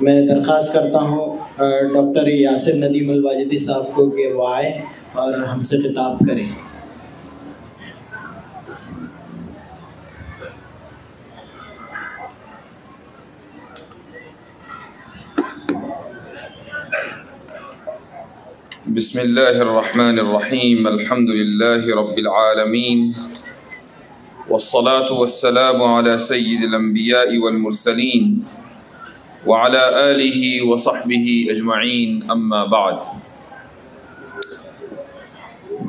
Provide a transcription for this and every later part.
میں درخواست کرتا ہوں ڈاکٹر یاسر ندیم الواجدی صاحب کو کہ وہ آئیں اور ہم سے خطاب کریں۔ بسم اللہ الرحمن الرحیم، الحمد للہ رب العالمین، والصلاة والسلام على سید الانبیاء والمرسلین وعلى آلہ وصحبہ اجمعین، اما بعد،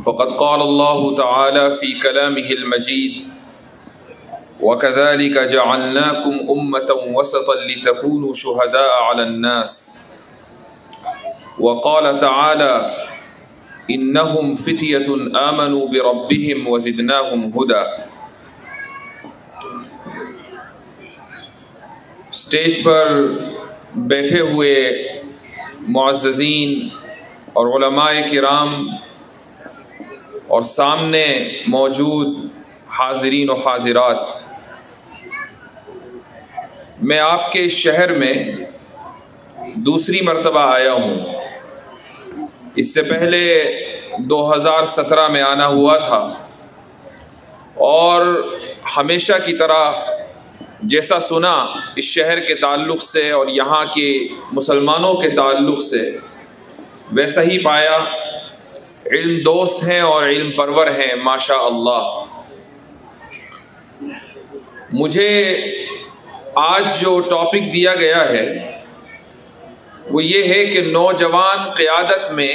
فقد قال اللہ تعالی فی کلامہ المجید: وَكَذَلِكَ جَعَلْنَاكُمْ أُمَّةً وَسَطًا لِتَكُونُوا شُهَدَاءَ عَلَى النَّاسِ، وقال تعالى: إنهم فتية آمنوا بربهم وزدناهم هدى۔ اسٹیج پر بیٹھے ہوئے معززین اور علماء کرام اور سامنے موجود حاضرین و حاضرات، میں آپ کے شہر میں دوسری مرتبہ آیا ہوں۔ اس سے پہلے 2017 میں آنا ہوا تھا، اور ہمیشہ کی طرح جیسا سنا اس شہر کے تعلق سے اور یہاں کے مسلمانوں کے تعلق سے، ویسا ہی پایا۔ علم دوست ہیں اور علم پرور ہیں، ماشاء اللہ۔ مجھے آج جو ٹاپک دیا گیا ہے وہ یہ ہے کہ نوجوان قیادت میں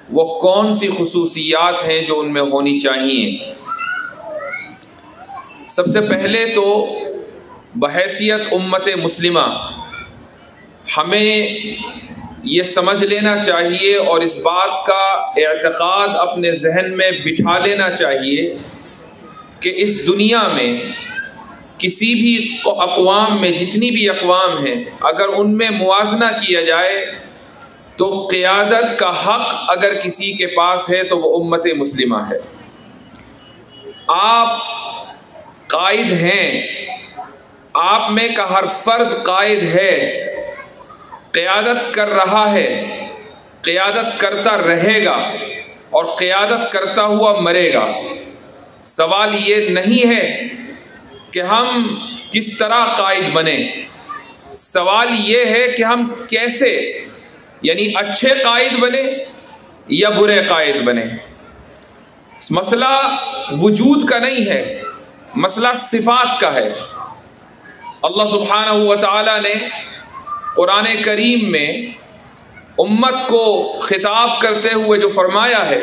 وہ کون سی خصوصیات ہیں جو ان میں ہونی چاہیے۔ سب سے پہلے تو بحیثیت امت مسلمہ ہمیں یہ سمجھ لینا چاہیے اور اس بات کا اعتقاد اپنے ذہن میں بٹھا لینا چاہیے کہ اس دنیا میں کسی بھی اقوام میں، جتنی بھی اقوام ہیں، اگر ان میں موازنہ کیا جائے تو قیادت کا حق اگر کسی کے پاس ہے تو وہ امت مسلمہ ہے۔ آپ قائد ہیں، آپ میں کا ہر فرد قائد ہے، قیادت کر رہا ہے، قیادت کرتا رہے گا اور قیادت کرتا ہوا مرے گا۔ سوال یہ نہیں ہے کہ ہم کس طرح قائد بنے، سوال یہ ہے کہ ہم کیسے، یعنی اچھے قائد بنے یا برے قائد بنے۔ مسئلہ وجود کا نہیں ہے، مسئلہ صفات کا ہے۔ اللہ سبحانہ و تعالی نے قرآن کریم میں امت کو خطاب کرتے ہوئے جو فرمایا ہے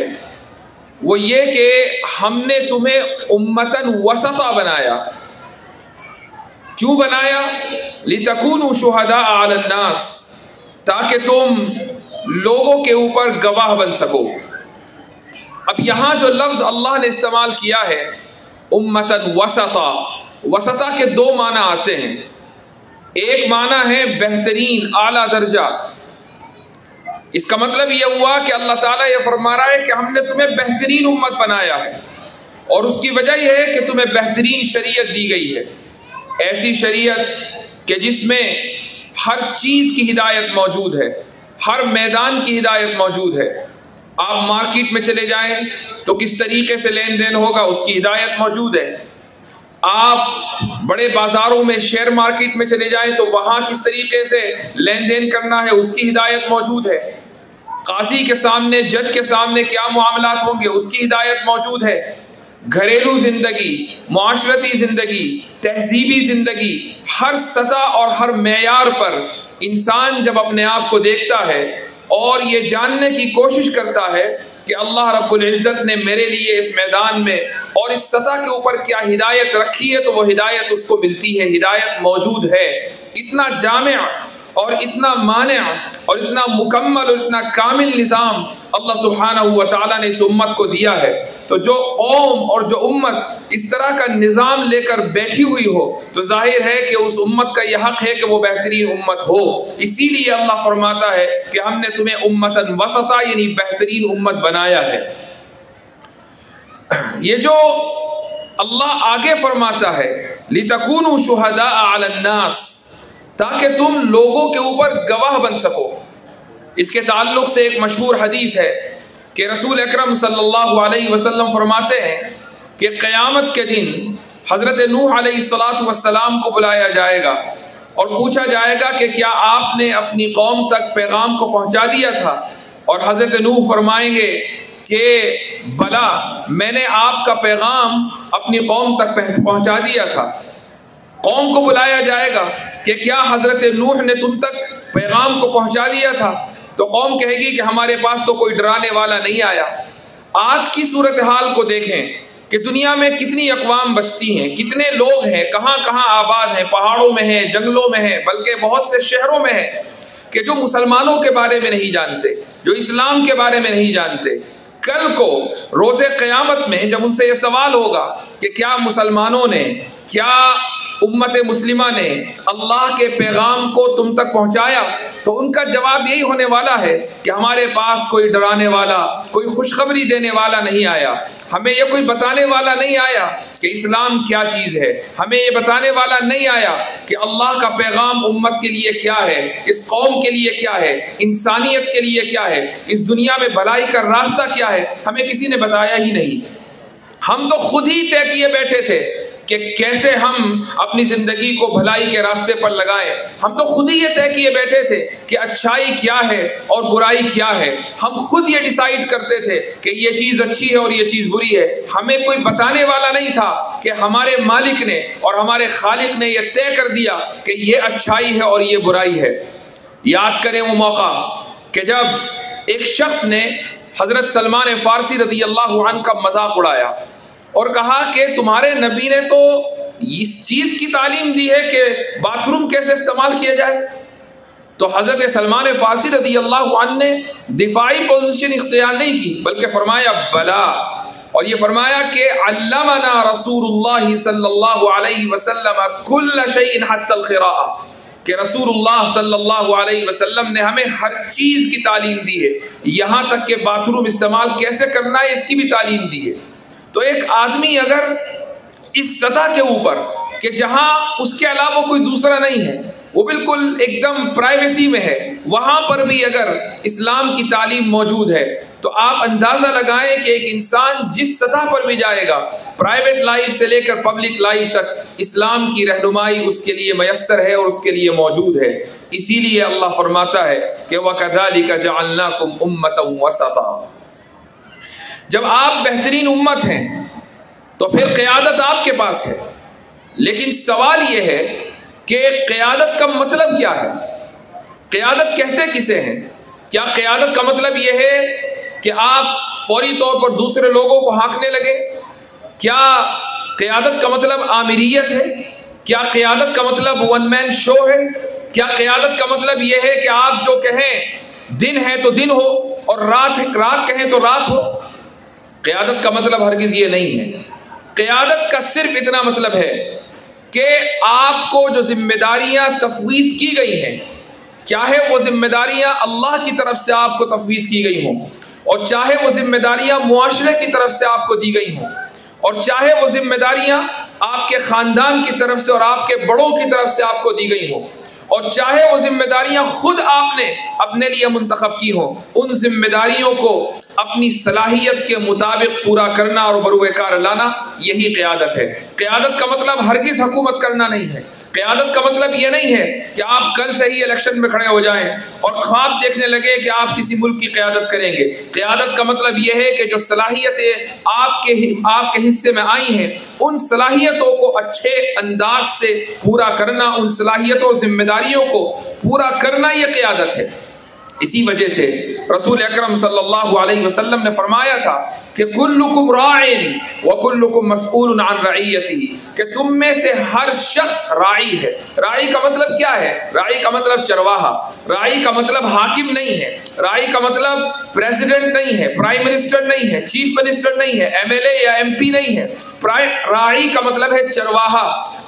وہ یہ کہ ہم نے تمہیں امتاً وسطا بنایا۔ کیوں بنایا؟ لِتَكُونُوا شُهَدَاءَ عَلَى النَّاسِ، تاکہ تم لوگوں کے اوپر گواہ بن سکو۔ اب یہاں جو لفظ اللہ نے استعمال کیا ہے امتاً وسطا، وسطا کے دو معنی آتے ہیں۔ ایک معنی ہے بہترین، اعلیٰ درجہ۔ اس کا مطلب یہ ہوا کہ اللہ تعالیٰ یہ فرما رہا ہے کہ ہم نے تمہیں بہترین امت بنایا ہے، اور اس کی وجہ یہ ہے کہ تمہیں بہترین شریعت دی گئی ہے، ایسی شریعت کہ جس میں ہر چیز کی ہدایت موجود ہے، ہر میدان کی ہدایت موجود ہے۔ آپ مارکیٹ میں چلے جائیں تو کس طریقے سے لین دین ہوگا اس کی ہدایت موجود ہے۔ آپ بڑے بازاروں میں، شیئر مارکیٹ میں چلے جائیں تو وہاں کس طریقے سے لین دین کرنا ہے اس کی ہدایت موجود ہے۔ قاضی کے سامنے، جج کے سامنے کیا معاملات ہوں گے اس کی ہدایت موجود ہے۔ گھریلو زندگی، معاشرتی زندگی، تہذیبی زندگی، ہر سطح اور ہر معیار پر انسان جب اپنے آپ کو دیکھتا ہے اور یہ جاننے کی کوشش کرتا ہے کہ اللہ رب العزت نے میرے لیے اس میدان میں اور اس سطح کے اوپر کیا ہدایت رکھی ہے، تو وہ ہدایت اس کو ملتی ہے، ہدایت موجود ہے۔ اتنا جامع اور اتنا مانع اور اتنا مکمل اور اتنا کامل نظام اللہ سبحانہ و تعالیٰ نے اس امت کو دیا ہے۔ تو جو قوم اور جو امت اس طرح کا نظام لے کر بیٹھی ہوئی ہو تو ظاہر ہے کہ اس امت کا یہ حق ہے کہ وہ بہترین امت ہو۔ اسی لیے اللہ فرماتا ہے کہ ہم نے تمہیں امتاً وسطا، یعنی بہترین امت بنایا ہے۔ یہ جو اللہ آگے فرماتا ہے لِتَكُونُوا شُهَدَاءَ عَلَى النَّاسِ، تاکہ تم لوگوں کے اوپر گواہ بن سکو۔ اس کے تعلق سے ایک مشہور حدیث ہے کہ رسول اکرم صلی اللہ علیہ وسلم فرماتے ہیں کہ قیامت کے دن حضرت نوح علیہ السلام کو بلایا جائے گا اور پوچھا جائے گا کہ کیا آپ نے اپنی قوم تک پیغام کو پہنچا دیا تھا؟ اور حضرت نوح فرمائیں گے کہ بلا، میں نے آپ کا پیغام اپنی قوم تک پہنچا دیا تھا۔ قوم کو بلایا جائے گا کہ کیا حضرت نوح نے تم تک پیغام کو پہنچا دیا تھا؟ تو قوم کہے گی کہ ہمارے پاس تو کوئی ڈرانے والا نہیں آیا۔ آج کی صورتحال کو دیکھیں کہ دنیا میں کتنی اقوام بستی ہیں، کتنے لوگ ہیں، کہاں کہاں آباد ہیں، پہاڑوں میں ہیں، جنگلوں میں ہیں، بلکہ بہت سے شہروں میں ہیں کہ جو مسلمانوں کے بارے میں نہیں جانتے، جو اسلام کے بارے میں نہیں جانتے۔ کل کو روز قیامت میں جب ان سے یہ سوال ہوگا کہ کیا مسلمانوں نے، کیا امت مسلمہ نے اللہ کے پیغام کو تم تک پہنچایا، تو ان کا جواب یہی ہونے والا ہے کہ ہمارے پاس کوئی ڈرانے والا، کوئی خوشخبری دینے والا نہیں آیا، ہمیں یہ کوئی بتانے والا نہیں آیا کہ اسلام کیا چیز ہے، ہمیں یہ بتانے والا نہیں آیا کہ اللہ کا پیغام امت کے لیے کیا ہے، اس قوم کے لیے کیا ہے، انسانیت کے لیے کیا ہے، اس دنیا میں بھلائی کا راستہ کیا ہے، ہمیں کسی نے بتایا ہی نہیں۔ ہم تو خود ہی طے کیے بیٹھے تھے کہ کیسے ہم اپنی زندگی کو بھلائی کے راستے پر لگائیں۔ ہم تو خود ہی یہ طے کیے بیٹھے تھے کہ اچھائی کیا ہے اور برائی کیا ہے۔ ہم خود یہ ڈیسائیڈ کرتے تھے کہ یہ چیز اچھی ہے اور یہ چیز بری ہے۔ ہمیں کوئی بتانے والا نہیں تھا کہ ہمارے مالک نے اور ہمارے خالق نے یہ طے کر دیا کہ یہ اچھائی ہے اور یہ برائی ہے۔ یاد کریں وہ موقع کہ جب ایک شخص نے حضرت سلمان فارسی رضی اللہ عنہ کا مذاق اڑایا اور کہا کہ تمہارے نبی نے تو اس چیز کی تعلیم دی ہے کہ باتھ روم کیسے استعمال کیا جائے۔ تو حضرت سلمان فارسی رضی اللہ عنہ نے دفاعی پوزیشن اختیار نہیں کی، بلکہ فرمایا بلا، اور یہ فرمایا کہ علمنا رسول اللہ صلی اللہ علیہ وسلم کل شیء حتی القراءہ، کہ رسول اللہ صلی اللہ علیہ وسلم نے ہمیں ہر چیز کی تعلیم دی ہے، یہاں تک کہ باتھ روم استعمال کیسے کرنا ہے اس کی بھی تعلیم دی ہے۔ تو ایک آدمی اگر اس سطح کے اوپر کہ جہاں اس کے علاوہ کوئی دوسرا نہیں ہے، وہ بالکل ایک دم پرائیویسی میں ہے، وہاں پر بھی اگر اسلام کی تعلیم موجود ہے تو آپ اندازہ لگائیں کہ ایک انسان جس سطح پر بھی جائے گا، پرائیویٹ لائف سے لے کر پبلک لائف تک، اسلام کی رہنمائی اس کے لیے میسر ہے اور اس کے لیے موجود ہے۔ اسی لیے اللہ فرماتا ہے کہ وَكَذَلِكَ جَعَلْنَاكُمْ أُمَّةً وَسَطًا۔ جب آپ بہترین امت ہیں تو پھر قیادت آپ کے پاس ہے، لیکن سوال یہ ہے کہ قیادت کا مطلب کیا ہے؟ قیادت کہتے کسے ہیں؟ کیا قیادت کا مطلب یہ ہے کہ آپ فوری طور پر دوسرے لوگوں کو ہانکنے لگے؟ کیا قیادت کا مطلب آمریت ہے؟ کیا قیادت کا مطلب ون مین شو ہے؟ کیا قیادت کا مطلب یہ ہے کہ آپ جو کہیں دن ہے تو دن ہو اور رات کہیں تو رات ہو؟ قیادت کا مطلب ہرگز یہ نہیں ہے۔ قیادت کا صرف اتنا مطلب ہے کہ آپ کو جو ذمہ داریاں تفویض کی گئی ہیں، چاہے وہ ذمہ داریاں اللہ کی طرف سے آپ کو تفویض کی گئی ہوں، اور چاہے وہ ذمہ داریاں معاشرے کی طرف سے آپ کو دی گئی ہوں، اور چاہے وہ ذمہ داریاں آپ کے خاندان کی طرف سے اور آپ کے بڑوں کی طرف سے آپ کو دی گئی ہوں، اور چاہے وہ ذمہ داریاں خود آپ نے اپنے لیے منتخب کی ہوں، ان ذمہ داریوں کو اپنی صلاحیت کے مطابق پورا کرنا اور بروئے کار لانا، یہی قیادت ہے۔ قیادت کا مطلب ہرگز حکومت کرنا نہیں ہے۔ قیادت کا مطلب یہ نہیں ہے کہ آپ کل سے ہی الیکشن میں کھڑے ہو جائیں اور خواب دیکھنے لگے کہ آپ کسی ملک کی قیادت کریں گے۔ قیادت کا مطلب یہ ہے کہ جو صلاحیتیں آپ کے حصے میں آئی ہیں، ان صلاحیتوں کو اچھے انداز سے پورا کرنا، ان صلاحیتوں ذمہ داریوں کو پورا کرنا، یہ قیادت ہے۔ اسی وجہ سے رسول اکرم صلی اللہ علیہ وسلم نے فرمایا تھا کہ کلکم راع وکلکم مسئول عن رعیتہ، کہ تم میں سے ہر شخص راعی ہے۔ راعی کا مطلب کیا ہے؟ راعی کا مطلب چرواہا، راعی کا مطلب حاکم نہیں ہے، راعی کا مطلب پریزیڈنٹ نہیں ہے، پرائم منسٹر نہیں ہے، چیف منسٹر نہیں ہے، ایم ایل اے یا ایم پی نہیں ہے۔ راعی کا مطلب ہے چرواہا۔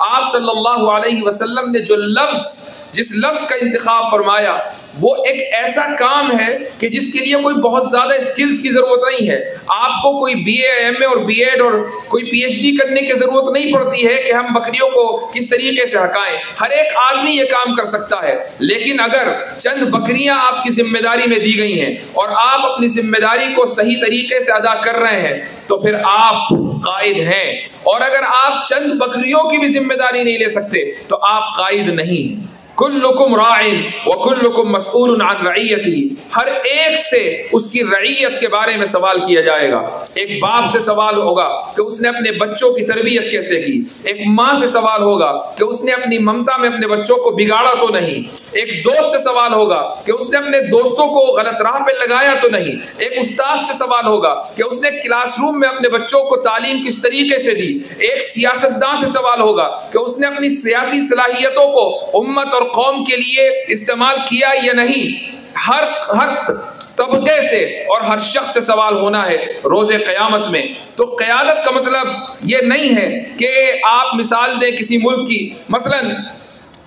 آپ صلی اللہ علیہ وسلم نے جو لفظ جس لفظ کا انتخاب فرمایا وہ ایک ایسا کام ہے کہ جس کے لیے کوئی بہت زیادہ اسکلز کی ضرورت نہیں ہے. آپ کو کوئی بی اے ایم اے اور بی ایڈ اور کوئی پی ایچ ڈی کرنے کی ضرورت نہیں پڑتی ہے کہ ہم بکریوں کو کس طریقے سے ہکائیں. ہر ایک آدمی یہ کام کر سکتا ہے. لیکن اگر چند بکریاں آپ کی ذمہ داری میں دی گئی ہیں اور آپ اپنی ذمہ داری کو صحیح طریقے سے ادا کر رہے ہیں تو پھر آپ قائد ہیں. اور اگر آپ چند بکریوں کی بھی ذمہ داری نہیں لے سکتے تو آپ قائد نہیں ہیں. کلکم راع وکلکم مسئول عن رعیتہ. ہر ایک سے اس کی رعیت کے بارے میں سوال کیا جائے گا. ایک باپ سے سوال ہوگا کہ اس نے اپنے بچوں کی تربیت کیسے کی. ایک ماں سے سوال ہوگا کہ اس نے اپنی ممتا میں اپنے بچوں کو بگاڑا تو نہیں. ایک دوست سے سوال ہوگا کہ اس نے اپنے دوستوں کو غلط راہ پہ لگایا تو نہیں. ایک استاد سے سوال ہوگا کہ اس نے کلاس روم میں اپنے بچوں کو تعلیم کس طریقے سے دی. ایک سیاستدان سے سوال ہوگا کہ اس نے اپنی سیاسی صلاحیتوں کو امت اور قوم کے لیے استعمال کیا یا نہیں. ہر طبقے سے اور ہر شخص سے سوال ہونا ہے روز قیامت میں. تو قیادت کا مطلب یہ نہیں ہے کہ آپ مثال دیں کسی ملک کی. مثلا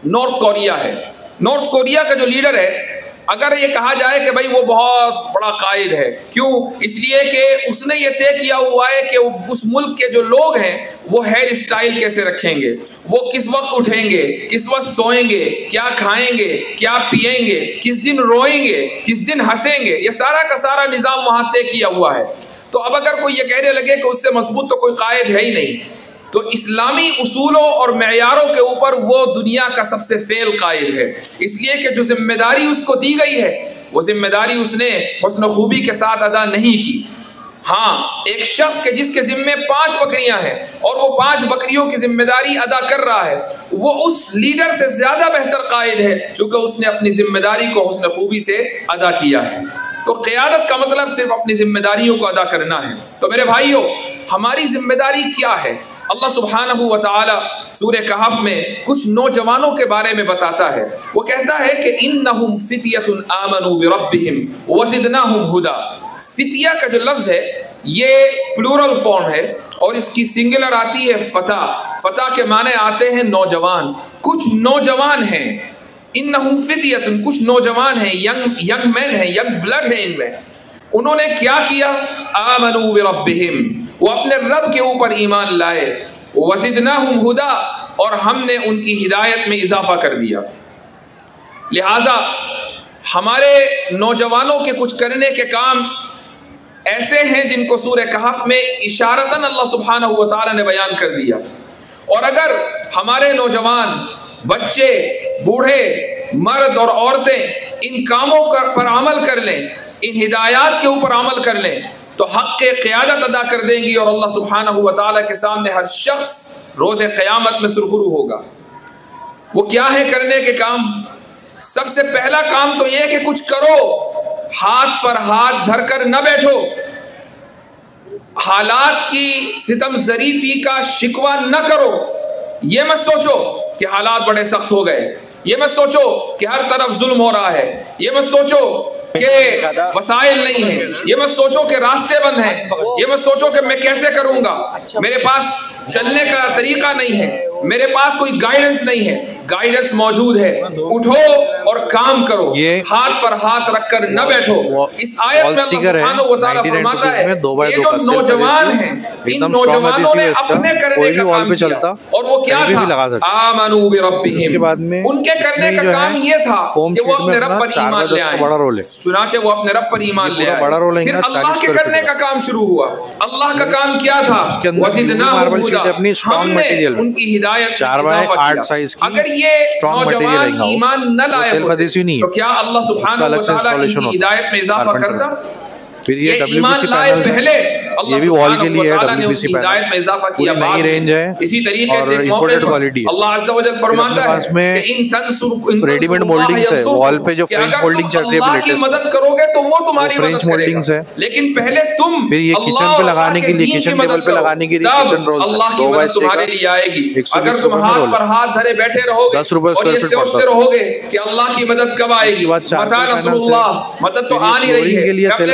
نارتھ کوریا ہے. نارتھ کوریا کا جو لیڈر ہے اگر یہ کہا جائے کہ بھائی وہ بہت بڑا قائد ہے، کیوں؟ اس لیے کہ اس نے یہ طے کیا ہوا ہے کہ اس ملک کے جو لوگ ہیں وہ ہیئر اسٹائل کیسے رکھیں گے، وہ کس وقت اٹھیں گے، کس وقت سوئیں گے، کیا کھائیں گے، کیا پیئیں گے، کس دن روئیں گے، کس دن ہنسیں گے. یہ سارا کا سارا نظام وہاں طے کیا ہوا ہے. تو اب اگر کوئی یہ کہنے لگے کہ اس سے مضبوط تو کوئی قائد ہے ہی نہیں، تو اسلامی اصولوں اور معیاروں کے اوپر وہ دنیا کا سب سے فیل قائد ہے. اس لیے کہ جو ذمہ داری اس کو دی گئی ہے وہ ذمہ داری اس نے حسن و خوبی کے ساتھ ادا نہیں کی. ہاں، ایک شخص کے جس کے ذمے 5 بکریاں ہیں اور وہ 5 بکریوں کی ذمہ داری ادا کر رہا ہے وہ اس لیڈر سے زیادہ بہتر قائد ہے چونکہ اس نے اپنی ذمہ داری کو حسن خوبی سے ادا کیا ہے. تو قیادت کا مطلب صرف اپنی ذمہ داریوں کو ادا کرنا ہے. تو میرے بھائیوں، ہماری ذمہ داری کیا ہے؟ اللہ سبحانہ و تعالی سورہ کہف میں کچھ نوجوانوں کے بارے میں بتاتا ہے. وہ کہتا ہے کہ انہم فتیۃ آمنوا بربہم وزدناہم ھدی. فتیہ کا جو لفظ ہے یہ پلورل فارم ہے اور اس کی سنگولر آتی ہے فتح. فتح کے معنی آتے ہیں نوجوان. کچھ نوجوان ہیں، انہم فتیۃ، کچھ نوجوان ہیں، ینگ مین ہیں، ینگ بلڈ ہیں ان میں. انہوں نے کیا کیا؟ آمنوا بربہم، وہ اپنے رب کے اوپر ایمان لائے. وزدناہم ھدی، اور ہم نے ان کی ہدایت میں اضافہ کر دیا. لہذا ہمارے نوجوانوں کے کچھ کرنے کے کام ایسے ہیں جن کو سورہ کہف میں اشارتاً اللہ سبحانہ و تعالی نے بیان کر دیا. اور اگر ہمارے نوجوان، بچے، بوڑھے، مرد اور عورتیں ان کاموں پر عمل کر لیں، ان ہدایات کے اوپر عمل کر لیں تو حق کے قیادت ادا کر دیں گی اور اللہ سبحانہ و تعالیٰ کے سامنے ہر شخص روز قیامت میں سرخرو ہوگا. وہ کیا ہے کرنے کے کام؟ سب سے پہلا کام تو یہ کہ کچھ کرو، ہاتھ پر ہاتھ دھر کر نہ بیٹھو، حالات کی ستم ظریفی کا شکوہ نہ کرو. یہ مت سوچو کہ حالات بڑے سخت ہو گئے، یہ مت سوچو کہ ہر طرف ظلم ہو رہا ہے، یہ مت سوچو کہ وسائل نہیں ہیں، یہ مت سوچو کہ راستے بند ہیں، یہ مت سوچو کہ میں کیسے کروں گا، میرے پاس چلنے کا طریقہ نہیں ہے، میرے پاس کوئی گائیڈنس نہیں ہے. گائیڈنس موجود ہے. اٹھو اور کام کرو، ہاتھ پر ہاتھ رکھ کر نہ بیٹھو. اس آیت میں اللہ سبحانہ و تعالیٰ فرماتا ہے یہ جو نوجوان ہیں ان نوجوانوں نے اپنے کرنے کا کام کیا اور وہ کیا تھا؟ آمنوا بربہم. ان کے کرنے کا کام یہ تھا کہ وہ اپنے رب پر ایمان لے آئے. چنانچہ وہ اپنے رب پر ایمان لے آئے. پھر اللہ کے کرنے کا کام شروع ہوا. اللہ کا کام کیا تھا؟ وزدناہم ھدی. ہم نے ان کی ہدایت میں اضافہ کیا. اگر یہ نوجوان ایمان نہ لائے ہوتے تو کیا اللہ سبحانہ و تعالیٰ ان کی ہدایت میں اضافہ کرتا؟ پھر یہ ایمان لائے پہلے اللہ سبحانہ و تعالیٰ نے ان کی ہدایت میں اضافہ کیا. نئی رینج ہے اسی طریقے سے موقع پر اللہ عز و جل فرماتا ہے کہ ان تنصر ریڈی میڈ مولڈنگز ہے وال پہ جو فرینچ مولڈنگ چل رہی ہے اللہ کی مدد کرو گے تو وہ تمہاری مدد کرے گا. لیکن پہلے تم پھر یہ کچن پہ لگانے کے لیے کچن ٹیبل پہ لگانے کے لیے کچن رولز اللہ کی مدد تمہارے لیے آئے گی. اگر تم ہاتھ پر ہاتھ دھرے بیٹھے رہو گے اور یہ سوچتے رہو گے کہ اللہ کی مدد کب آئے گی، متى نصر اللہ، مدد تو آ نہیں رہی ہے، اپنے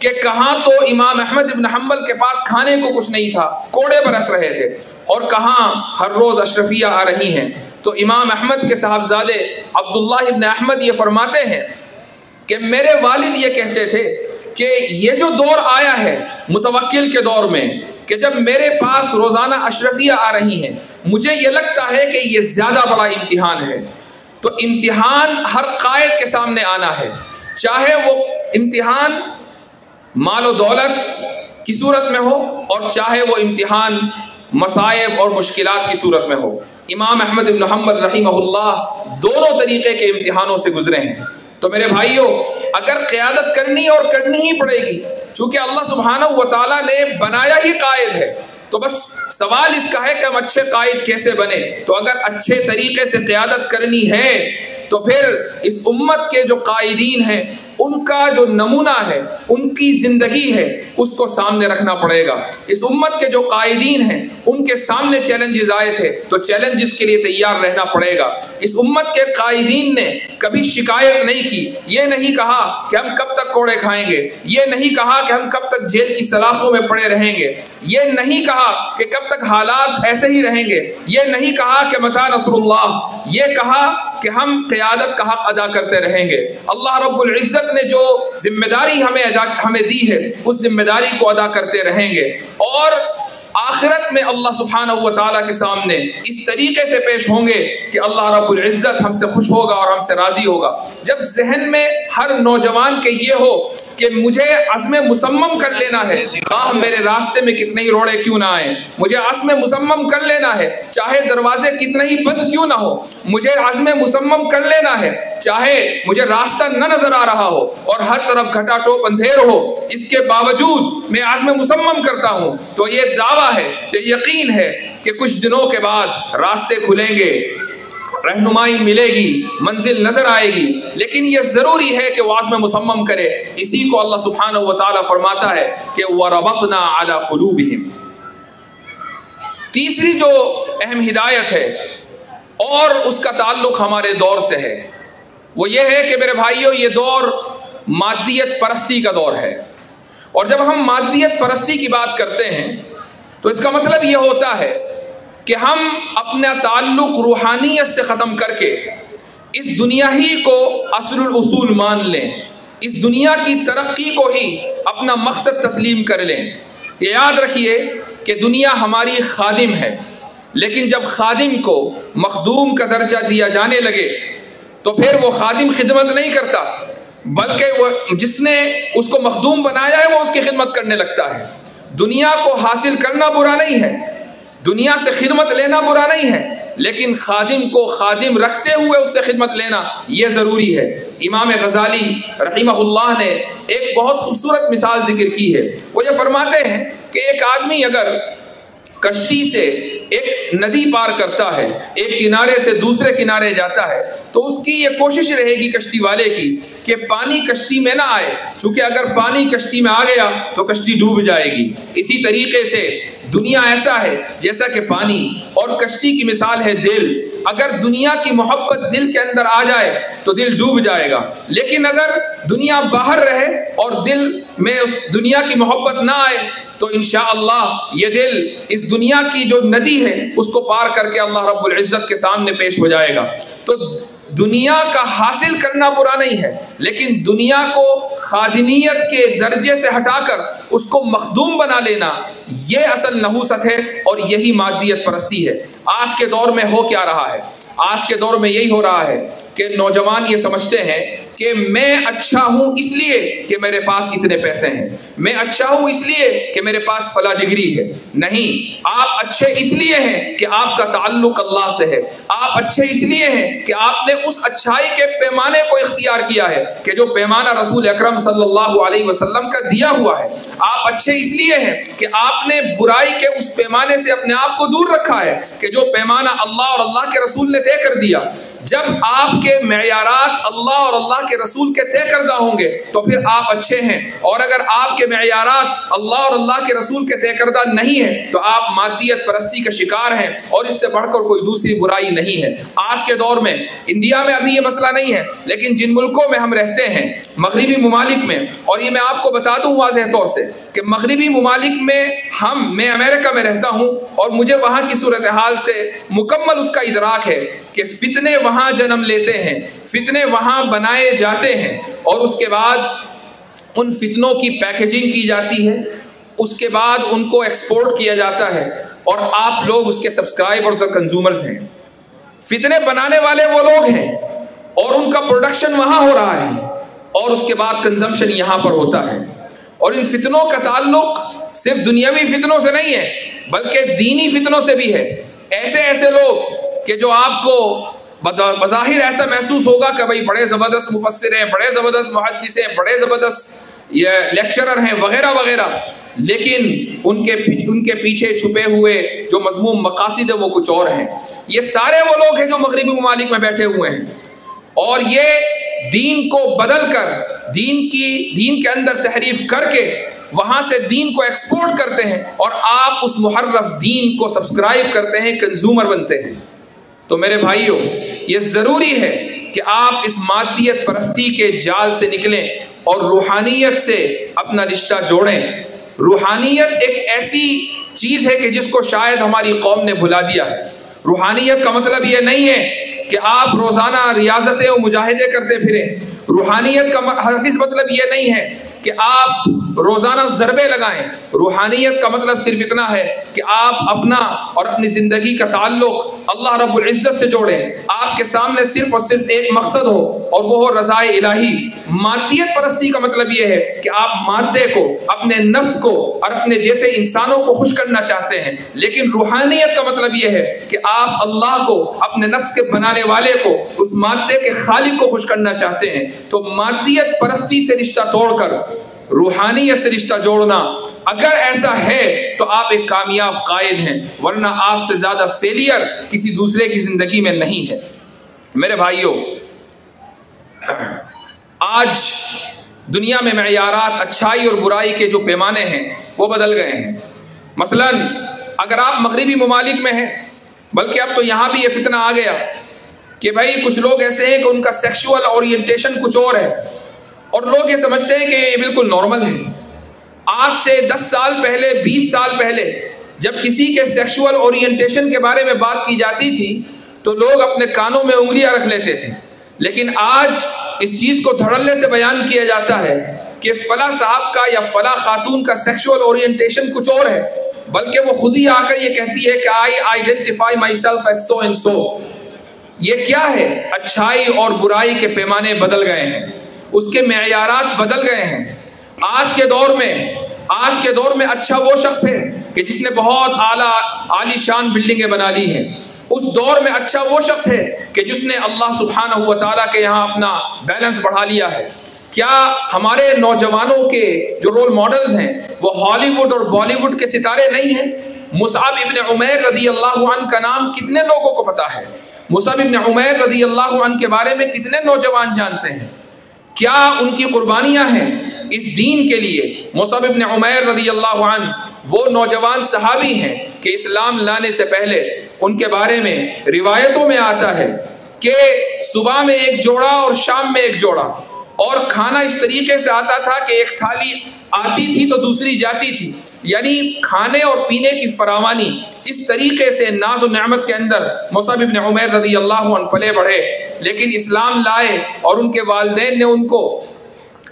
کہ کہاں تو امام احمد ابن حنبل کے پاس کھانے کو کچھ نہیں تھا، کوڑے برس رہے تھے، اور کہاں ہر روز اشرفیہ آ رہی ہیں۔ تو امام احمد کے صاحبزادے عبداللہ ابن احمد یہ فرماتے ہیں کہ میرے والد یہ کہتے تھے کہ یہ جو دور آیا ہے متوکل کے دور میں، کہ جب میرے پاس روزانہ اشرفیہ آ رہی ہیں، مجھے یہ لگتا ہے کہ یہ زیادہ بڑا امتحان ہے۔ تو امتحان ہر قائد کے سامنے آنا ہے، چاہے وہ امتحان مال و دولت کی صورت میں ہو اور چاہے وہ امتحان مصائب اور مشکلات کی صورت میں ہو۔ امام احمد بن حنبل رحمہ اللہ دونوں طریقے کے امتحانوں سے گزرے ہیں۔ تو میرے بھائیوں، اگر قیادت کرنی اور کرنی ہی پڑے گی، چونکہ اللہ سبحانہ و تعالیٰ نے بنایا ہی قائد ہے، تو بس سوال اس کا ہے کہ ہم اچھے قائد کیسے بنے۔ تو اگر اچھے طریقے سے قیادت کرنی ہے تو پھر اس امت کے جو قائدین ہیں ان کا جو نمونہ ہے، ان کی زندگی ہے، اس کو سامنے رکھنا پڑے گا۔ اس امت کے جو قائدین ہیں ان کے سامنے چیلنجز آئے تھے تو چیلنجز کے لیے تیار رہنا پڑے گا۔ اس امت کے قائدین نے کبھی شکایت نہیں کی، یہ نہیں کہا کہ ہم کب تک کوڑے کھائیں گے، یہ نہیں کہا کہ ہم کب تک جیل کی سلاخوں میں پڑے رہیں گے، یہ نہیں کہا کہ کب تک حالات ایسے ہی رہیں گے، یہ نہیں کہا کہ متى نصر اللہ، یہ کہا کہ ہم قیادت کا حق ادا کرتے رہیں گے۔ اللہ رب العزت نے جو ذمہ داری ہمیں دی ہے اس ذمہ داری کو ادا کرتے رہیں گے، اور آخرت میں اللہ سبحانہ و تعالیٰ کے سامنے اس طریقے سے پیش ہوں گے کہ اللہ رب العزت ہم سے خوش ہوگا اور ہم سے راضی ہوگا۔ جب ذہن میں ہر نوجوان کے یہ ہو کہ مجھے عزم مصمم کر لینا ہے، خواہ میرے راستے میں کتنے ہی روڑے کیوں نہ آئیں، مجھے عزم مصمم کر لینا ہے، چاہے دروازے کتنے ہی بند کیوں نہ ہو، مجھے عزم مصمم کر لینا ہے، چاہے مجھے راستہ نہ نظر آ رہا ہو اور ہر طرف گھٹا ٹوپ اندھیر ہو، اس کے باوجود میں عزم مصمم کرتا ہوں، تو یہ دعویٰ ہے، یہ یقین ہے کہ کچھ دنوں کے بعد راستے کھلیں گے، رہنمائی ملے گی، منزل نظر آئے گی، لیکن یہ ضروری ہے کہ وہ عزم مصمم کرے۔ اسی کو اللہ سبحانہ و تعالیٰ فرماتا ہے کہ وَرَبَطْنَا عَلَى قُلُوبِهِمْ۔ تیسری جو اہم ہدایت ہے اور اس کا تعلق ہمارے دور سے ہے، وہ یہ ہے کہ میرے بھائیوں، یہ دور مادیت پرستی کا دور ہے، اور جب ہم مادیت پرستی کی بات کرتے ہیں تو اس کا مطلب یہ ہوتا ہے کہ ہم اپنا تعلق روحانیت سے ختم کر کے اس دنیا ہی کو اصل الاصول مان لیں، اس دنیا کی ترقی کو ہی اپنا مقصد تسلیم کر لیں۔ یہ یاد رکھیے کہ دنیا ہماری خادم ہے، لیکن جب خادم کو مخدوم کا درجہ دیا جانے لگے تو پھر وہ خادم خدمت نہیں کرتا، بلکہ وہ جس نے اس کو مخدوم بنایا ہے وہ اس کی خدمت کرنے لگتا ہے۔ دنیا کو حاصل کرنا برا نہیں ہے، دنیا سے خدمت لینا برا نہیں ہے، لیکن خادم کو خادم رکھتے ہوئے اس سے خدمت لینا یہ ضروری ہے۔ امام غزالی رحمہ اللہ نے ایک بہت خوبصورت مثال ذکر کی ہے، وہ یہ فرماتے ہیں کہ ایک آدمی اگر کشتی سے ایک ندی پار کرتا ہے، ایک کنارے سے دوسرے کنارے جاتا ہے، تو اس کی یہ کوشش رہے گی کشتی والے کی کہ پانی کشتی میں نہ آئے، چونکہ اگر پانی کشتی میں آ گیا تو کشتی ڈوب جائے گی۔ اسی طریقے سے دنیا ایسا ہے جیسا کہ پانی، اور کشتی کی مثال ہے دل۔ اگر دنیا کی محبت دل کے اندر آ جائے تو دل ڈوب جائے گا، لیکن اگر دنیا باہر رہے اور دل میں اس دنیا کی محبت نہ آئے تو انشاءاللہ یہ دل اس دنیا کی جو ندی ہے اس کو پار کر کے اللہ رب العزت کے سامنے پیش ہو جائے گا۔ تو دنیا کا حاصل کرنا برا نہیں ہے، لیکن دنیا کو خادمیت کے درجے سے ہٹا کر اس کو مخدوم بنا لینا یہ اصل نحوست ہے، اور یہی مادیت پرستی ہے۔ آج کے دور میں ہو کیا رہا ہے؟ آج کے دور میں یہی ہو رہا ہے کہ نوجوان یہ سمجھتے ہیں کہ میں اچھا ہوں اس لیے کہ میرے پاس اتنے پیسے ہیں، میں اچھا ہوں اس لیے کہ میرے پاس فلاں ڈگری ہے۔ نہیں، آپ اچھے اس لیے ہیں کہ آپ کا تعلق اللہ سے ہے، آپ اچھے اس لیے ہیں کہ آپ نے اس اچھائی کے پیمانے کو اختیار کیا ہے کہ جو پیمانہ رسول اکرم صلی اللہ علیہ وسلم کا دیا ہوا ہے۔ آپ اچھے اس لیے ہیں کہ آپ نے برائی کے اس پیمانے سے اپنے آپ کو دور رکھا ہے کہ جو پیمانہ اللہ اور اللہ کے رسول نے طے کر دیا۔ جب آپ کے معیارات اللہ اور اللہ کے رسول کے طے کردہ ہوں گے تو پھر آپ اچھے ہیں، اور اگر آپ کے معیارات اللہ اور اللہ کے رسول کے طے کردہ نہیں ہیں تو آپ مادیت پرستی کا شکار ہیں، اور اس سے بڑھ کر کوئی دوسری برائی نہیں ہے۔ آج کے دور میں انڈیا میں ابھی یہ مسئلہ نہیں ہے، لیکن جن ملکوں میں ہم رہتے ہیں مغربی ممالک میں، اور یہ میں آپ کو بتا دوں واضح طور سے کہ مغربی ممالک میں میں امریکہ میں رہتا ہوں، اور مجھے وہاں کی صورتحال سے مکمل اس کا ادراک ہے کہ فتنے وہاں جنم لیتے ہیں، فتنے وہاں بنائے جاتے ہیں، اور اس کے بعد ان فتنوں کی پیکیجنگ کی جاتی ہے، اس کے بعد ان کو ایکسپورٹ کیا جاتا ہے، اور آپ لوگ اس کے سبسکرائبرز اور کنزیومرز ہیں۔ فتنے بنانے والے وہ لوگ ہیں، اور ان کا پروڈکشن وہاں ہو رہا ہے، اور اس کے بعد کنزمپشن یہاں پر ہوتا ہے۔ اور ان فتنوں کا تعلق صرف دنیاوی فتنوں سے نہیں ہے بلکہ دینی فتنوں سے بھی ہے۔ ایسے ایسے لوگ کہ جو آپ کو بظاہر ایسا محسوس ہوگا کہ بھائی بڑے زبردست مفسر ہیں، بڑے زبردست محدث ہیں، بڑے زبردست یہ لیکچرر ہیں وغیرہ وغیرہ، لیکن ان کے پیچھے چھپے ہوئے جو مذموم مقاصد ہیں وہ کچھ اور ہیں۔ یہ سارے وہ لوگ ہیں جو مغربی ممالک میں بیٹھے ہوئے ہیں، اور یہ دین کو بدل کر دین کے اندر تحریف کر کے وہاں سے دین کو ایکسپورٹ کرتے ہیں، اور آپ اس محرف دین کو سبسکرائب کرتے ہیں، کنزیومر بنتے ہیں۔ تو میرے بھائیوں، یہ ضروری ہے کہ آپ اس مادیت پرستی کے جال سے نکلیں اور روحانیت سے اپنا رشتہ جوڑیں۔ روحانیت ایک ایسی چیز ہے کہ جس کو شاید ہماری قوم نے بھلا دیا ہے۔ روحانیت کا مطلب یہ نہیں ہے کہ آپ روزانہ ریاضتیں اور مجاہدے کرتے پھریں۔ روحانیت کا مطلب یہ نہیں ہے کہ آپ روزانہ ضربے لگائیں۔ روحانیت کا مطلب صرف اتنا ہے کہ آپ اپنا اور اپنی زندگی کا تعلق اللہ رب العزت سے جوڑیں۔ آپ کے سامنے صرف اور صرف ایک مقصد ہو، اور وہ ہو رضائے الہی۔ مادیت پرستی کا مطلب یہ ہے کہ آپ مادے کو، اپنے نفس کو اور اپنے جیسے انسانوں کو خوش کرنا چاہتے ہیں، لیکن روحانیت کا مطلب یہ ہے کہ آپ اللہ کو، اپنے نفس کے بنانے والے کو، اس مادے کے خالق کو خوش کرنا چاہتے ہیں۔ تو مادیت پرستی سے رشتہ توڑ کر روحانیت سے رشتہ جوڑنا، اگر ایسا ہے تو آپ ایک کامیاب قائد ہیں، ورنہ آپ سے زیادہ فیلئر کسی دوسرے کی زندگی میں نہیں ہے۔ میرے بھائیوں، آج دنیا میں معیارات اچھائی اور برائی کے جو پیمانے ہیں وہ بدل گئے ہیں۔ مثلا اگر آپ مغربی ممالک میں ہیں، بلکہ اب تو یہاں بھی یہ فتنہ آ گیا کہ بھائی کچھ لوگ ایسے ہیں کہ ان کا سیکشول اورینٹیشن کچھ اور ہے، اور لوگ یہ سمجھتے ہیں کہ یہ بالکل نارمل ہے۔ آج سے 10 سال پہلے، 20 سال پہلے جب کسی کے سیکشول اورینٹیشن کے بارے میں بات کی جاتی تھی تو لوگ اپنے کانوں میں انگلیاں رکھ لیتے تھے، لیکن آج اس چیز کو دھڑلے سے بیان کیا جاتا ہے کہ فلاں صاحب کا یا فلاں خاتون کا سیکشول اورینٹیشن کچھ اور ہے، بلکہ وہ خود ہی آ کر یہ کہتی ہے کہ I identify myself as so and so۔ یہ کیا ہے؟ اچھائی اور برائی کے پیمانے بدل گئے ہیں، اس کے معیارات بدل گئے ہیں۔ آج کے دور میں اچھا وہ شخص ہے کہ جس نے بہت عالی شان بلڈنگیں بنا لی ہیں۔ اس دور میں اچھا وہ شخص ہے کہ جس نے اللہ سبحانہ و تعالیٰ کے یہاں اپنا بیلنس بڑھا لیا ہے۔ کیا ہمارے نوجوانوں کے جو رول ماڈلز ہیں وہ ہالی ووڈ اور بالی ووڈ کے ستارے نہیں ہیں؟ مصعب ابن عمیر رضی اللہ عنہ کا نام کتنے لوگوں کو پتا ہے؟ مصعب ابن عمیر رضی اللہ عنہ کے بارے میں کتنے نوجوان جانتے ہیں؟ کیا ان کی قربانیاں ہیں اس دین کے لیے؟ مصعب ابن عمیر رضی اللہ عنہ وہ نوجوان صحابی ہیں کہ اسلام لانے سے پہلے ان کے بارے میں روایتوں میں آتا ہے کہ صبح میں ایک جوڑا اور شام میں ایک جوڑا، اور کھانا اس طریقے سے آتا تھا کہ ایک تھالی آتی تھی تو دوسری جاتی تھی، یعنی کھانے اور پینے کی فراوانی اس طریقے سے ناز و نعمت کے اندر مصعب ابن عمیر رضی اللہ عنہ پلے بڑھے۔ لیکن اسلام لائے اور ان کے والدین نے ان کو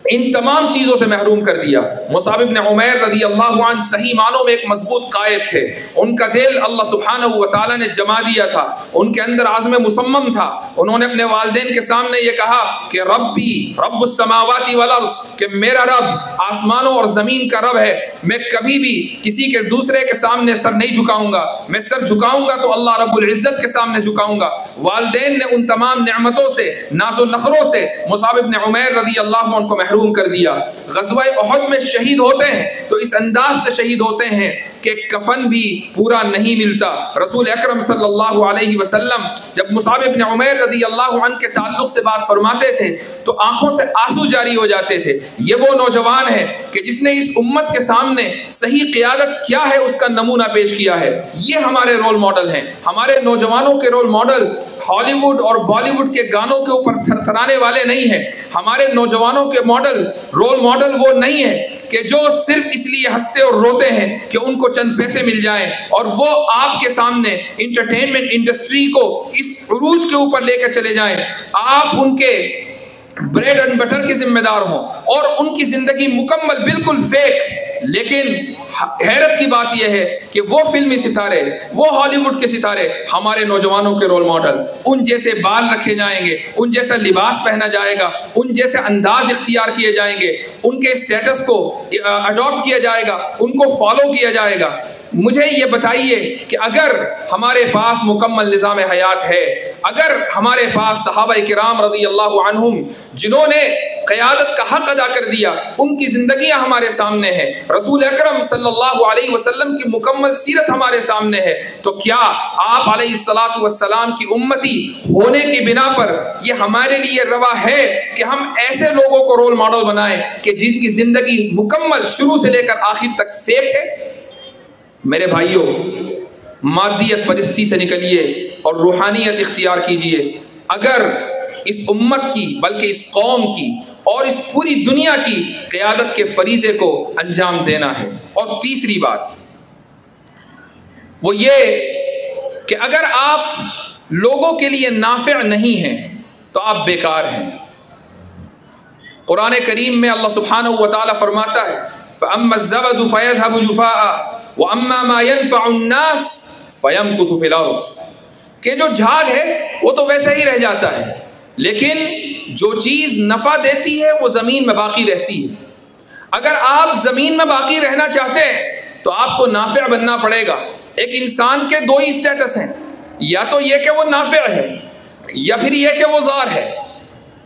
ان تمام چیزوں سے محروم کر دیا۔ مصعب ابن عمیر رضی اللہ عنہ صحیح معنوں میں ایک مضبوط قائد تھے، ان کا دل اللہ سبحانہ و تعالیٰ نے جما دیا تھا، ان کے اندر عزم مصمم تھا۔ انہوں نے اپنے والدین کے سامنے یہ کہا کہ ربی رب السماوات والارض، کہ میرا رب آسمانوں اور زمین کا رب ہے، میں کبھی بھی کسی کے دوسرے کے سامنے سر نہیں جھکاؤں گا، میں سر جھکاؤں گا تو اللہ رب العزت کے سامنے جھکاؤں گا۔ والدین نے ان تمام نعمتوں سے، ناز و نخروں سے مصعب ابن عمیر رضی اللہ عنہ کو محروم کر دیا۔ غزوہ احد میں شہید ہوتے ہیں تو اس انداز سے شہید ہوتے ہیں کہ کفن بھی پورا نہیں ملتا۔ رسول اکرم صلی اللہ علیہ وسلم جب مصعب بن عمیر رضی اللہ عنہ کے تعلق سے بات فرماتے تھے تو آنکھوں سے آنسو جاری ہو جاتے تھے۔ یہ وہ نوجوان ہے کہ جس نے اس امت کے سامنے صحیح قیادت کیا ہے اس کا نمونہ پیش کیا ہے۔ یہ ہمارے رول ماڈل ہیں۔ ہمارے نوجوانوں کے رول ماڈل ہالی ووڈ اور بالی ووڈ کے گانوں کے اوپر تھر تھرانے والے نہیں ہیں۔ ہمارے نوجوانوں کے رول ماڈل وہ نہیں ہے کہ جو صرف اس لیے ہنستے اور روتے ہیں کہ ان کو چند پیسے مل جائیں اور وہ آپ کے سامنے انٹرٹینمنٹ انڈسٹری کو اس عروج کے اوپر لے کے چلے جائیں۔ آپ ان کے بریڈ اینڈ بٹر کے ذمہ دار ہوں اور ان کی زندگی مکمل بالکل فیک۔ لیکن حیرت کی بات یہ ہے کہ وہ فلمی ستارے، وہ ہالی ووڈ کے ستارے ہمارے نوجوانوں کے رول ماڈل، ان جیسے بال رکھے جائیں گے، ان جیسا لباس پہنا جائے گا، ان جیسے انداز اختیار کیے جائیں گے، ان کے اسٹیٹس کو اڈاپٹ کیا جائے گا، ان کو فالو کیا جائے گا۔ مجھے یہ بتائیے کہ اگر ہمارے پاس مکمل نظام حیات ہے، اگر ہمارے پاس صحابہ کرام رضی اللہ عنہم جنہوں نے قیادت کا حق ادا کر دیا، ان کی زندگیاں ہمارے سامنے ہیں، رسول اکرم صلی اللہ علیہ وسلم کی مکمل سیرت ہمارے سامنے ہے، تو کیا آپ علیہ الصلاۃ والسلام کی امتی ہونے کی بنا پر یہ ہمارے لیے روا ہے کہ ہم ایسے لوگوں کو رول ماڈل بنائیں کہ جن کی زندگی مکمل شروع سے لے کر آخر تک فیک ہے؟ میرے بھائیوں، مادیت پرستی سے نکلیے اور روحانیت اختیار کیجئے اگر اس امت کی بلکہ اس قوم کی اور اس پوری دنیا کی قیادت کے فریضے کو انجام دینا ہے۔ اور تیسری بات وہ یہ کہ اگر آپ لوگوں کے لیے نافع نہیں ہیں تو آپ بیکار ہیں۔ قرآن کریم میں اللہ سبحانہ و تعالیٰ فرماتا ہے فَأَمَّا الزَّبَدُ فَيَذْهَبُ جُفَاءً وَأَمَّا مَا يَنْفَعُ النَّاسِ فَيَمْكُثُ فِي الْأَرْضِ، کہ جو جھاگ ہے وہ تو ویسے ہی رہ جاتا ہے، لیکن جو چیز نفع دیتی ہے وہ زمین میں باقی رہتی ہے۔ اگر آپ زمین میں باقی رہنا چاہتے ہیں تو آپ کو نافع بننا پڑے گا۔ ایک انسان کے دو ہی سٹیٹس ہیں، یا تو یہ کہ وہ نافع ہے یا پھر یہ کہ وہ ضار ہے۔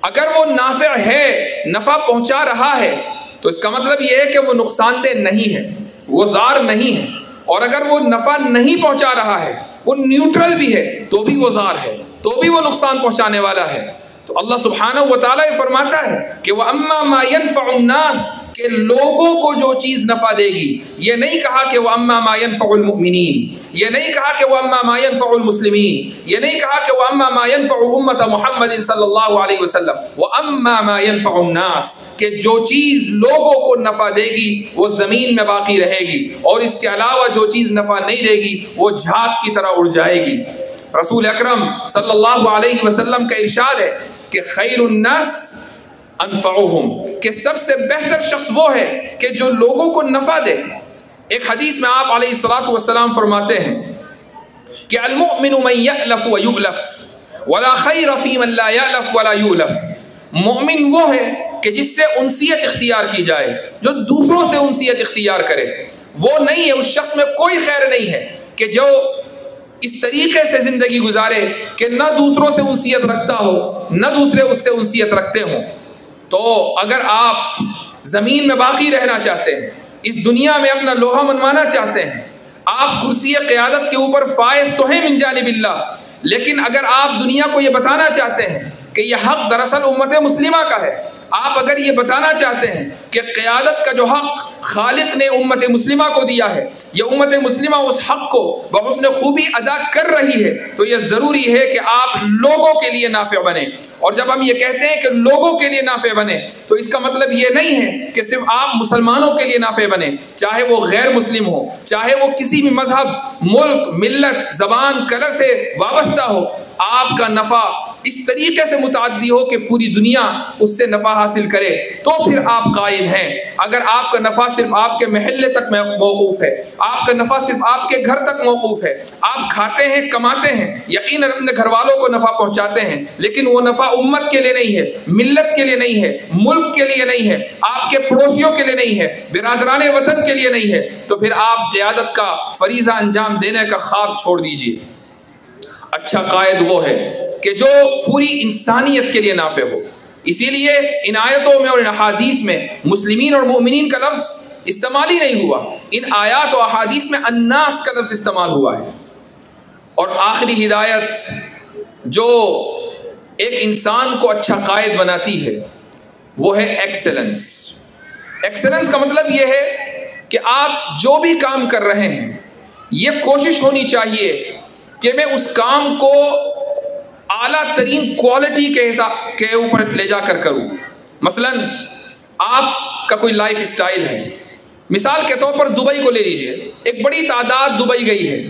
اگر وہ نافع ہے، نفع پہنچا رہا ہے، تو اس کا مطلب یہ ہے کہ وہ نقصان دہ نہیں ہے، وہ ضار نہیں ہے۔ اور اگر وہ نفع نہیں پہنچا رہا ہے، وہ نیوٹرل بھی ہے، تو بھی وہ ضار ہے، تو بھی وہ نقصان پہنچانے والا ہے۔ تو اللہ سبحانہ و تعالیٰ یہ فرماتا ہے کہ وَأَمَّا مَا يَنْفَعُ النَّاسِ، کہ لوگوں کو جو چیز نفع دے گی۔ یہ نہیں کہا کہ وَأَمَّا مَا يَنْفَعُ الْمُؤْمِنِينَ، یہ نہیں کہا کہ وَأَمَّا مَا يَنْفَعُ الْمُسْلِمِينَ، یہ نہیں کہا کہ وَأَمَّا مَا يَنْفَعُ أُمَّةَ مُحَمَّدٍ صلی اللہ علیہ وسلم، وَأَمَّا مَا يَنْفَعُ النَّاسِ، کہ جو چیز لوگوں کو نفع دے گی وہ زمین میں باقی رہے گی، اور اس کے علاوہ جو چیز نفع نہیں دے گی وہ جھاگ کی طرح اڑ جائے گی۔ رسول اکرم صلی اللہ علیہ وسلم کا ارشاد ہے کہ خیر الناس انفعهم، کہ سب سے بہتر شخص وہ ہے کہ جو لوگوں کو نفع دے۔ ایک حدیث میں آپ علیہ الصلاۃ والسلام فرماتے ہیں کہ المؤمن من یألف ویؤلف ولا خیر فی من لا یألف ولا یؤلف، مومن وہ ہے کہ جس سے انسیت اختیار کی جائے، جو دوسروں سے انسیت اختیار کرے۔ وہ نہیں ہے، اس شخص میں کوئی خیر نہیں ہے کہ جو اس طریقے سے زندگی گزارے کہ نہ دوسروں سے انسیت رکھتا ہو نہ دوسرے اس سے انسیت رکھتے ہوں۔ تو اگر آپ زمین میں باقی رہنا چاہتے ہیں، اس دنیا میں اپنا لوہا منوانا چاہتے ہیں، آپ کرسی قیادت کے اوپر فائز تو ہیں من جانب اللہ، لیکن اگر آپ دنیا کو یہ بتانا چاہتے ہیں کہ یہ حق دراصل امت مسلمہ کا ہے، آپ اگر یہ بتانا چاہتے ہیں کہ قیادت کا جو حق خالق نے امت مسلمہ کو دیا ہے، یہ امت مسلمہ اس حق کو بحسن خوبی ادا کر رہی ہے، تو یہ ضروری ہے کہ آپ لوگوں کے لیے نافع بنیں۔ اور جب ہم یہ کہتے ہیں کہ لوگوں کے لیے نافع بنیں تو اس کا مطلب یہ نہیں ہے کہ صرف آپ مسلمانوں کے لیے نافع بنیں، چاہے وہ غیر مسلم ہو، چاہے وہ کسی بھی مذہب، ملک، ملت، زبان، کلر سے وابستہ ہو۔ آپ کا نفع اس طریقے سے متعدی ہو کہ پوری دنیا اس سے نفع حاصل کرے، تو پھر آپ قائد ہیں۔ اگر آپ کا نفع صرف آپ کے محلے تک موقوف ہے، آپ کا نفع صرف آپ کے گھر تک موقوف ہے، آپ کھاتے ہیں، کماتے ہیں، یقیناً اپنے گھر والوں کو نفع پہنچاتے ہیں، لیکن وہ نفع امت کے لیے نہیں ہے، ملت کے لیے نہیں ہے، ملک کے لیے نہیں ہے، آپ کے پڑوسیوں کے لیے نہیں ہے، برادران وطن کے لیے نہیں ہے، تو پھر آپ قیادت کا فریضہ انجام دینے کا خواب چھوڑ دیجیے۔ اچھا قائد وہ ہے کہ جو پوری انسانیت کے لیے نافع ہو۔ اسی لیے ان آیتوں میں اور ان احادیث میں مسلمین اور مومنین کا لفظ استعمال ہی نہیں ہوا. ان آیات و احادیث میں الناس کا لفظ استعمال ہوا ہے. اور آخری ہدایت جو ایک انسان کو اچھا قائد بناتی ہے وہ ہے ایکسلنس. ایکسلنس کا مطلب یہ ہے کہ آپ جو بھی کام کر رہے ہیں یہ کوشش ہونی چاہیے کہ میں اس کام کو اعلیٰ ترین کوالٹی کے اوپر لے جا کر کروں. مثلا آپ کا کوئی لائف اسٹائل ہے, مثال کے طور پر دبئی کو لے لیجئے. ایک بڑی تعداد دبئی گئی ہے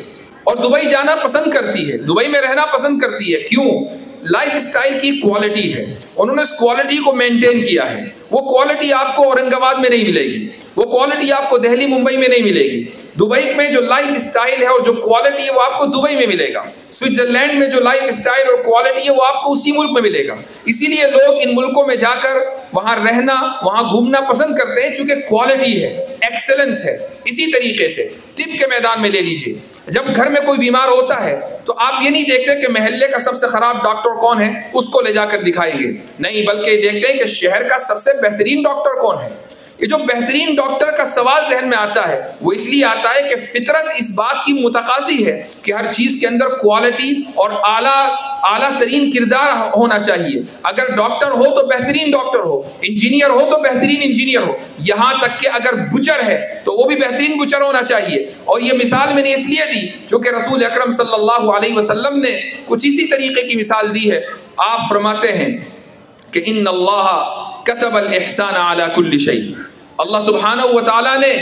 اور دبئی جانا پسند کرتی ہے, دبئی میں رہنا پسند کرتی ہے. کیوں؟ لائف اسٹائل کی کوالٹی ہے, انہوں نے اس کوالٹی کو مینٹین کیا ہے. وہ کوالٹی آپ کو اورنگ آباد میں نہیں ملے گی, وہ کوالٹی آپ کو دہلی ممبئی میں نہیں ملے گی. دبئی میں جو لائف اسٹائل ہے اور جو کوالٹی ہے وہ آپ کو دبئی میں ملے گا. سوئٹزرلینڈ میں جو لائف اسٹائل اور کوالٹی ہے وہ آپ کو اسی ملک میں ملے گا. اسی لیے لوگ ان ملکوں میں جا کر وہاں رہنا, وہاں گھومنا پسند کرتے ہیں, چونکہ کوالٹی ہے, ایکسلنس ہے. اسی طریقے سے طب کے میدان میں لے لیجئے, جب گھر میں کوئی بیمار ہوتا ہے تو آپ یہ نہیں دیکھتے کہ محلے کا سب سے خراب ڈاکٹر کون ہے, اس کو لے جا کر دکھائیں گے, نہیں, بلکہ دیکھتے ہیں کہ شہر کا سب سے بہترین ڈاکٹر کون ہے. یہ جو بہترین ڈاکٹر کا سوال ذہن میں آتا ہے وہ اس لیے آتا ہے کہ فطرت اس بات کی متقاضی ہے کہ ہر چیز کے اندر کوالٹی اور اعلیٰ ترین کردار ہونا چاہیے. اگر ڈاکٹر ہو تو بہترین ڈاکٹر ہو, انجینئر ہو تو بہترین انجینئر ہو, یہاں تک کہ اگر بچر ہے تو وہ بھی بہترین بچر ہونا چاہیے. اور یہ مثال میں نے اس لیے دی چونکہ رسول اکرم صلی اللہ علیہ وسلم نے کچھ اسی طریقے کی مثال دی ہے. آپ فرماتے ہیں کہ ان اللہ کتب الاحسان علی کل شیء, اللہ سبحانہ و تعالیٰ نے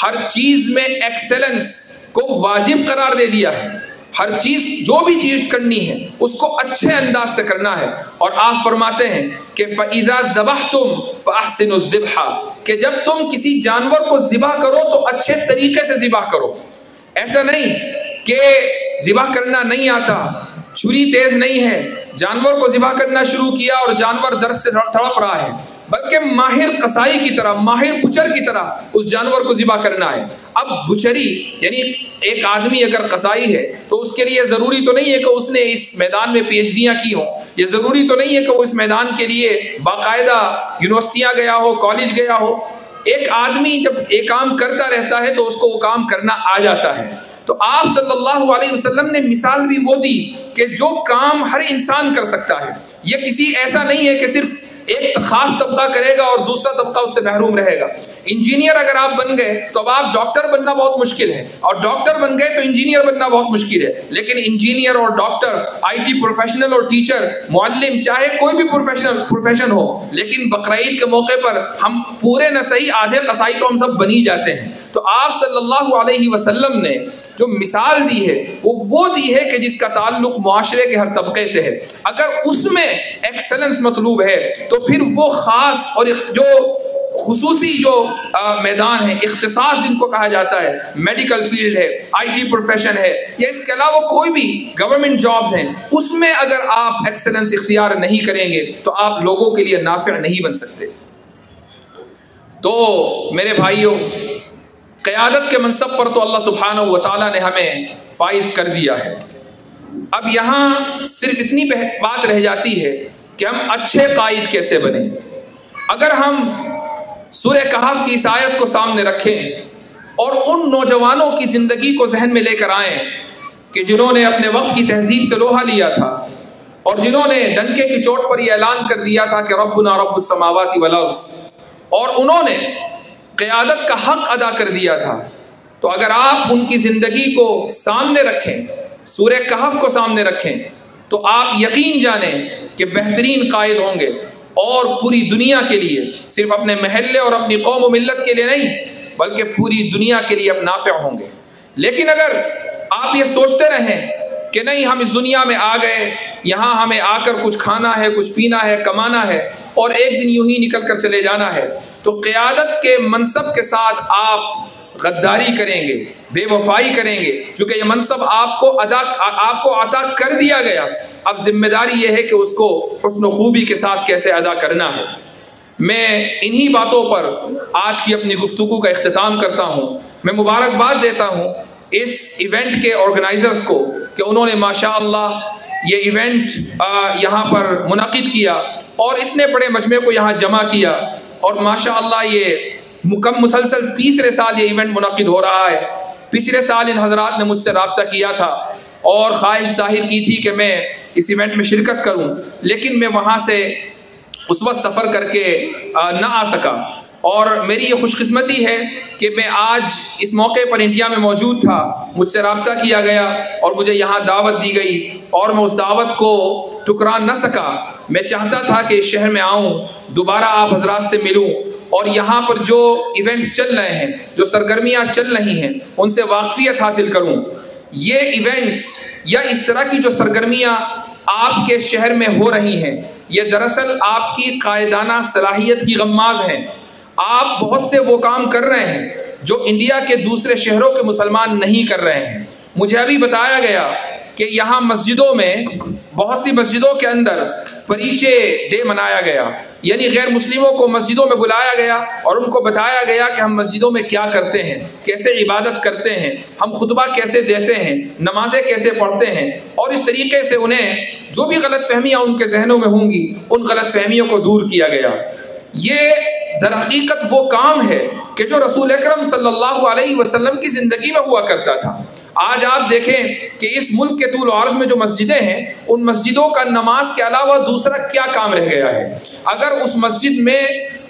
ہر چیز میں ایکسلنس کو واجب قرار دے دیا ہے. ہر چیز, جو بھی چیز کرنی ہے اس کو اچھے انداز سے کرنا ہے. اور آپ فرماتے ہیں کہ فَإِذَا ذَبَحْتُمْ فَأَحْسِنُوا الذِّبْحَ, کہ جب تم کسی جانور کو ذبح کرو تو اچھے طریقے سے ذبح کرو. ایسا نہیں کہ ذبح کرنا نہیں آتا, چھری تیز نہیں ہے, جانور کو ذبح کرنا شروع کیا اور جانور درد سے تڑپ رہا ہے, بلکہ ماہر قصائی کی طرح, ماہر بچر کی طرح اس جانور کو ذبح کرنا ہے. اب بچری یعنی ایک آدمی اگر قصائی ہے تو اس کے لیے ضروری تو نہیں ہے کہ اس نے اس میدان میں پی ایچ ڈیاں کی ہوں, یہ ضروری تو نہیں ہے کہ وہ اس میدان کے لیے باقاعدہ یونیورسٹیاں گیا ہو, کالج گیا ہو. ایک آدمی جب ایک کام کرتا رہتا ہے تو اس کو وہ کام کرنا آ جاتا ہے. تو آپ صلی اللہ علیہ وسلم نے مثال بھی وہ دی کہ جو کام ہر انسان کر سکتا ہے, یہ کسی ایسا نہیں ہے کہ صرف ایک خاص طبقہ کرے گا اور دوسرا طبقہ اس سے محروم رہے گا. انجینئر اگر آپ بن گئے تو اب آپ ڈاکٹر بننا بہت مشکل ہے, اور ڈاکٹر بن گئے تو انجینئر بننا بہت مشکل ہے. لیکن انجینئر اور ڈاکٹر, آئی ٹی پروفیشنل اور ٹیچر, معلم, چاہے کوئی بھی پروفیشن ہو, لیکن بقرعید کے موقع پر ہم پورے نہ صحیح آدھے قصائی تو ہم سب بنی جاتے ہیں. تو آپ صلی اللہ علیہ وسلم نے جو مثال دی ہے وہ دی ہے کہ جس کا تعلق معاشرے کے ہر طبقے سے ہے. اگر اس میں ایکسلنس مطلوب ہے تو پھر وہ خاص اور جو خصوصی جو میدان ہے, اختصاص جن کو کہا جاتا ہے, میڈیکل فیلڈ ہے, آئی ٹی پروفیشن ہے, یا اس کے علاوہ کوئی بھی گورنمنٹ جابز ہیں, اس میں اگر آپ ایکسلنس اختیار نہیں کریں گے تو آپ لوگوں کے لیے نافع نہیں بن سکتے. تو میرے بھائیوں, قیادت کے منصب پر تو اللہ سبحانہ و تعالیٰ نے ہمیں فائز کر دیا ہے. اب یہاں صرف اتنی بات رہ جاتی ہے کہ ہم اچھے قائد کیسے بنیں. اگر ہم سورہ کہف کی اس آیت کو سامنے رکھیں اور ان نوجوانوں کی زندگی کو ذہن میں لے کر آئیں کہ جنہوں نے اپنے وقت کی تہذیب سے لوہا لیا تھا اور جنہوں نے ڈنکے کی چوٹ پر یہ اعلان کر دیا تھا کہ ربنا رب السماوات والارض, اور انہوں نے قیادت کا حق ادا کر دیا تھا, تو اگر آپ ان کی زندگی کو سامنے رکھیں, سورہ کہف کو سامنے رکھیں, تو آپ یقین جانیں کہ بہترین قائد ہوں گے, اور پوری دنیا کے لیے, صرف اپنے محلے اور اپنی قوم و ملت کے لیے نہیں بلکہ پوری دنیا کے لیے اب نافع ہوں گے. لیکن اگر آپ یہ سوچتے رہیں کہ نہیں ہم اس دنیا میں آ گئے, یہاں ہمیں آ کر کچھ کھانا ہے, کچھ پینا ہے, کمانا ہے اور ایک دن یوں ہی نکل کر چلے جانا ہے, تو قیادت کے منصب کے ساتھ آپ غداری کریں گے, بے وفائی کریں گے. چونکہ یہ منصب آپ کو عطا کر دیا گیا, اب ذمہ داری یہ ہے کہ اس کو حسن و خوبی کے ساتھ کیسے ادا کرنا ہے. میں انہی باتوں پر آج کی اپنی گفتگو کا اختتام کرتا ہوں. میں مبارکباد دیتا ہوں اس ایونٹ کے آرگنائزرز کو کہ انہوں نے ماشاءاللہ یہ ایونٹ یہاں پر منعقد کیا اور اتنے بڑے مجمع کو یہاں جمع کیا, اور ماشاءاللہ یہ مسلسل تیسرے سال یہ ایونٹ منعقد ہو رہا ہے. پچھلے سال ان حضرات نے مجھ سے رابطہ کیا تھا اور خواہش ظاہر کی تھی کہ میں اس ایونٹ میں شرکت کروں، لیکن میں وہاں سے اس وقت سفر کر کے نہ آ سکا. اور میری یہ خوش قسمتی ہے کہ میں آج اس موقع پر انڈیا میں موجود تھا، مجھ سے رابطہ کیا گیا اور مجھے یہاں دعوت دی گئی اور میں اس دعوت کو ٹکرا نہ سکا. میں چاہتا تھا کہ اس شہر میں آؤں، دوبارہ آپ حضرات سے ملوں اور یہاں پر جو ایونٹس چل رہے ہیں، جو سرگرمیاں چل رہی ہیں، ان سے واقفیت حاصل کروں. یہ ایونٹس یا اس طرح کی جو سرگرمیاں آپ کے شہر میں ہو رہی ہیں، یہ دراصل آپ کی قائدانہ صلاحیت کی غماز ہیں. آپ بہت سے وہ کام کر رہے ہیں جو انڈیا کے دوسرے شہروں کے مسلمان نہیں کر رہے ہیں. مجھے ابھی بتایا گیا کہ یہاں مسجدوں میں، بہت سی مسجدوں کے اندر پریچے ڈے منایا گیا، یعنی غیر مسلموں کو مسجدوں میں بلایا گیا اور ان کو بتایا گیا کہ ہم مسجدوں میں کیا کرتے ہیں، کیسے عبادت کرتے ہیں، ہم خطبہ کیسے دیتے ہیں، نمازیں کیسے پڑھتے ہیں، اور اس طریقے سے انہیں جو بھی غلط فہمیاں ان کے ذہنوں میں ہوں گی ان غلط فہمیوں کو دور کیا گیا. یہ در حقیقت وہ کام ہے کہ جو رسول اکرم صلی اللہ علیہ وسلم کی زندگی میں ہوا کرتا تھا. آج آپ دیکھیں کہ اس ملک کے طول و عرض میں جو مسجدیں ہیں، ان مسجدوں کا نماز کے علاوہ دوسرا کیا کام رہ گیا ہے؟ اگر اس مسجد میں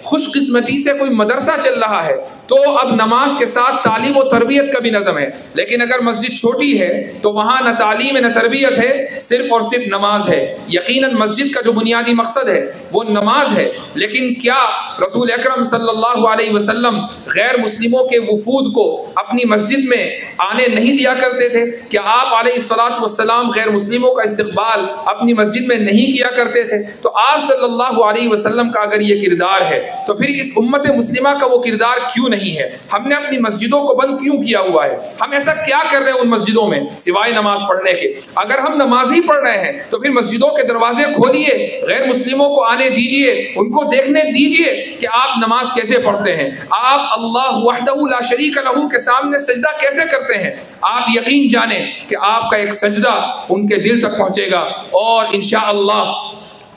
خوش قسمتی سے کوئی مدرسہ چل رہا ہے تو اب نماز کے ساتھ تعلیم و تربیت کا بھی نظم ہے، لیکن اگر مسجد چھوٹی ہے تو وہاں نہ تعلیم نہ تربیت ہے، صرف اور صرف نماز ہے. یقیناً مسجد کا جو بنیادی مقصد ہے وہ نماز ہے، لیکن کیا رسول اکرم صلی اللہ علیہ وسلم غیر مسلموں کے وفود کو اپنی مسجد میں آنے نہیں دیا کرتے تھے؟ کیا آپ علیہ الصلاۃ والسلام غیر مسلموں کا استقبال اپنی مسجد میں نہیں کیا کرتے تھے؟ تو آپ صلی اللہ علیہ وسلم کا اگر یہ کردار ہے تو پھر اس امت مسلمہ کا وہ کردار کیوں نہیں ہے؟ ہم نے اپنی مسجدوں کو بند کیوں کیا ہوا ہے؟ ہم ایسا کیا کر رہے ہیں ان مسجدوں میں سوائے نماز پڑھنے کے؟ اگر ہم نماز ہی پڑھ رہے ہیں تو پھر مسجدوں کے دروازے کھولیے، غیر مسلموں کو آنے دیجئے، ان کو دیکھنے دیجئے کہ آپ نماز کیسے پڑھتے ہیں، آپ اللہ وحدہ لا شریک لہ کے سامنے سجدہ کیسے کرتے ہیں. آپ یقین جانیں کہ آپ کا ایک سجدہ ان کے دل تک پہنچے گا اور انشاءاللہ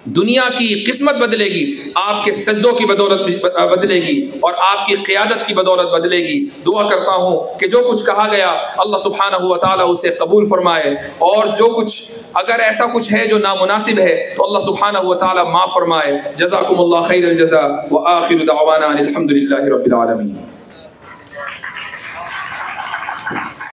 دنیا کی قسمت بدلے گی، آپ کے سجدوں کی بدولت بدلے گی اور آپ کی قیادت کی بدولت بدلے گی. دعا کرتا ہوں کہ جو کچھ کہا گیا اللہ سبحانہ و تعالیٰ اسے قبول فرمائے، اور جو کچھ اگر ایسا کچھ ہے جو نامناسب ہے تو اللہ سبحانہ و تعالیٰ معاف فرمائے. جزاکم اللہ خیر الجزاء وآخر دعوانا الحمد للہ رب العالمین.